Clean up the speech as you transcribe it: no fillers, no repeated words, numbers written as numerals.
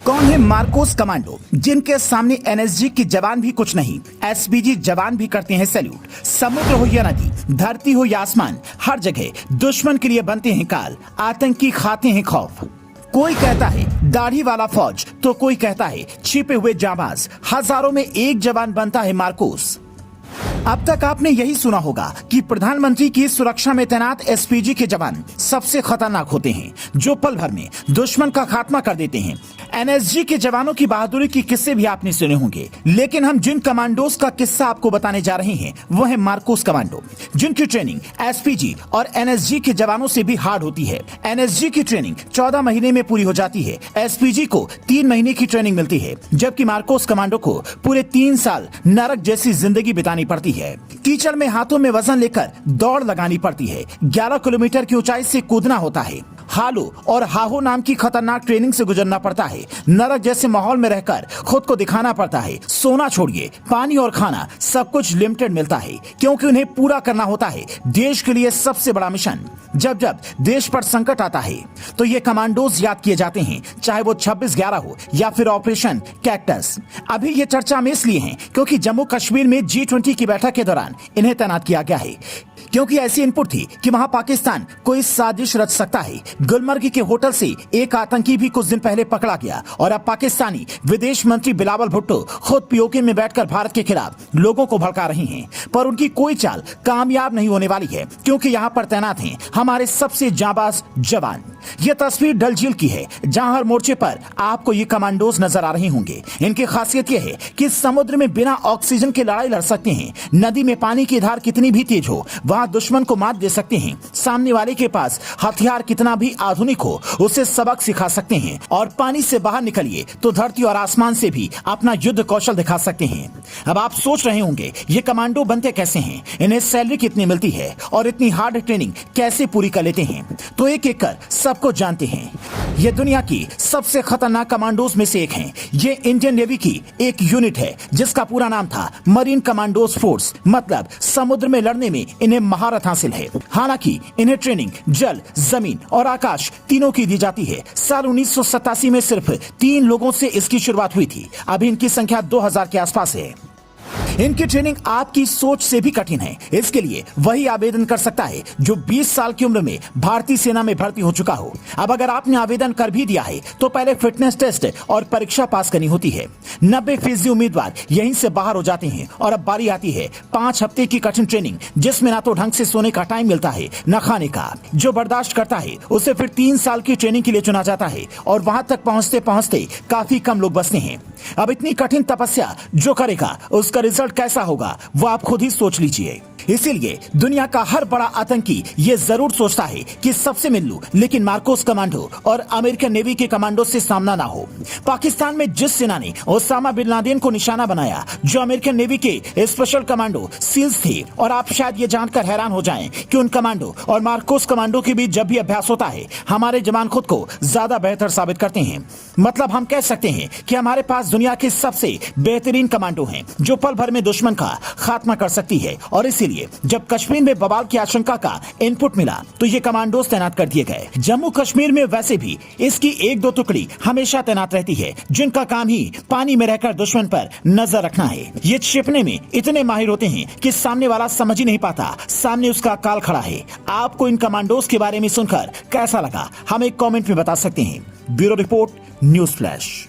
कौन है Marcos commando, जिनके सामने एनएसजी की जवान भी कुछ नहीं। एसपीजी जवान भी करते हैं सैल्यूट। समुद्र हो या नदी, धरती हो या आसमान, हर जगह दुश्मन के लिए बनते हैं काल, आतंकी खाते हैं खौफ। कोई कहता है दाढ़ी वाला फौज, तो कोई कहता है छिपे हुए जाबाज। हजारों में एक जवान बनता है मार्कोस। अब तक आपने यही सुना होगा कि प्रधानमंत्री की सुरक्षा में तैनात एसपीजी के जवान सबसे खतरनाक होते हैं, जो पल भर में दुश्मन का खात्मा कर देते हैं। एनएसजी के जवानों की बहादुरी की किस्से भी आपने सुने होंगे, लेकिन हम जिन कमांडोज का किस्सा आपको बताने जा रहे हैं वो है मार्कोस कमांडो, जिनकी ट्रेनिंग एसपीजी और एनएसजी के जवानों से भी हार्ड होती है। एनएसजी की ट्रेनिंग 14 महीने में पूरी हो जाती है, एसपीजी को 3 महीने की ट्रेनिंग मिलती है, जबकि मार्कोस कमांडो को पूरे 3 साल नरक जैसी जिंदगी बितानी पड़ती है। कीचड़ में हाथों में वजन लेकर दौड़ लगानी पड़ती है, 11 किलोमीटर की ऊंचाई से कूदना होता है, हालो और हाहो नाम की खतरनाक ट्रेनिंग से गुजरना पड़ता है, नरक जैसे माहौल में रहकर खुद को दिखाना पड़ता है। सोना छोड़िए, पानी और खाना सब कुछ लिमिटेड मिलता है, क्योंकि उन्हें पूरा करना होता है देश के लिए सबसे बड़ा मिशन। जब जब देश पर संकट आता है तो ये कमांडोज याद किए जाते हैं, चाहे वो 26/11 हो या फिर ऑपरेशन कैक्टस। अभी ये चर्चा में इसलिए है क्योंकि जम्मू कश्मीर में G20 की बैठक के दौरान इन्हें तैनात किया गया है, क्योंकि ऐसी इनपुट थी कि वहां पाकिस्तान कोई साजिश रच सकता है। गुलमर्ग के होटल से एक आतंकी भी कुछ दिन पहले पकड़ा गया और अब पाकिस्तानी विदेश मंत्री बिलावल भुट्टो खुद पीओके में बैठकर भारत के खिलाफ लोगों को भड़का रहे हैं। पर उनकी कोई चाल कामयाब नहीं होने वाली है, क्योंकि यहाँ पर तैनात हैं हमारे सबसे जाबाज जवान। यह तस्वीर डल झील की है, जहां हर मोर्चे पर आपको ये कमांडोज नजर आ रहे होंगे। इनकी खासियत यह है कि समुद्र में बिना ऑक्सीजन के लड़ाई लड़ सकते हैं, नदी में पानी की धार कितनी भी तेज हो वहां दुश्मन को मात दे सकते हैं, सामने वाले के पास हथियार कितना भी आधुनिक हो उसे सबक सिखा सकते हैं, और पानी से बाहर निकलिए तो धरती और आसमान से भी अपना युद्ध कौशल दिखा सकते हैं। अब आप सोच रहे होंगे ये कमांडो बनते कैसे हैं, इन्हें सैलरी कितनी मिलती है और इतनी हार्ड ट्रेनिंग कैसे पूरी कर लेते हैं। तो एक एक कर सबको जानते हैं। ये दुनिया की सबसे खतरनाक कमांडोज में से एक हैं। ये इंडियन नेवी की एक यूनिट है जिसका पूरा नाम था मरीन कमांडोज फोर्स, मतलब समुद्र में लड़ने में इन्हें महारत हासिल है। हालांकि इन्हें ट्रेनिंग जल, जमीन और आकाश तीनों की दी जाती है। साल 1987 में सिर्फ 3 लोगों से इसकी शुरुआत हुई थी, अभी इनकी संख्या 2000 के आसपास है। इनकी ट्रेनिंग आपकी सोच से भी कठिन है। इसके लिए वही आवेदन कर सकता है जो 20 साल की उम्र में भारतीय सेना में भर्ती हो चुका हो। अब अगर आपने आवेदन कर भी दिया है तो पहले फिटनेस टेस्ट और परीक्षा पास करनी होती है। 90% उम्मीदवार यहीं से बाहर हो जाते हैं और अब बारी आती है 5 हफ्ते की कठिन ट्रेनिंग, जिसमें ना तो ढंग से सोने का टाइम मिलता है न खाने का। जो बर्दाश्त करता है उसे फिर 3 साल की ट्रेनिंग के लिए चुना जाता है, और वहां तक पहुंचते पहुंचते काफी कम लोग बचते हैं। अब इतनी कठिन तपस्या जो करेगा उसका रिजल्ट कैसा होगा वो आप खुद ही सोच लीजिए। इसीलिए दुनिया का हर बड़ा आतंकी ये जरूर सोचता है कि सबसे मिल लूं, लेकिन मार्कोस कमांडो और अमेरिकन नेवी के कमांडो से सामना ना हो। पाकिस्तान में जिस सेना ने ओसामा बिन लादेन को निशाना बनाया, जो अमेरिकन नेवी के स्पेशल कमांडो सील्स थे, और आप शायद ये जानकर हैरान हो जाएं कि उन कमांडो और मार्कोस कमांडो के बीच जब भी अभ्यास होता है हमारे जवान खुद को ज्यादा बेहतर साबित करते हैं। मतलब हम कह सकते हैं कि हमारे पास दुनिया के सबसे बेहतरीन कमांडो हैं, जो पल भर में दुश्मन का खात्मा कर सकती है। और इसीलिए जब कश्मीर में बवाल की आशंका का इनपुट मिला तो ये कमांडोज तैनात कर दिए गए। जम्मू कश्मीर में वैसे भी इसकी 1-2 टुकड़ी हमेशा तैनात रहती है, जिनका काम ही पानी में रहकर दुश्मन पर नजर रखना है। ये छिपने में इतने माहिर होते हैं कि सामने वाला समझ ही नहीं पाता सामने उसका काल खड़ा है। आपको इन कमांडोज के बारे में सुनकर कैसा लगा, हमें कॉमेंट में बता सकते हैं। Bureau report, news flash.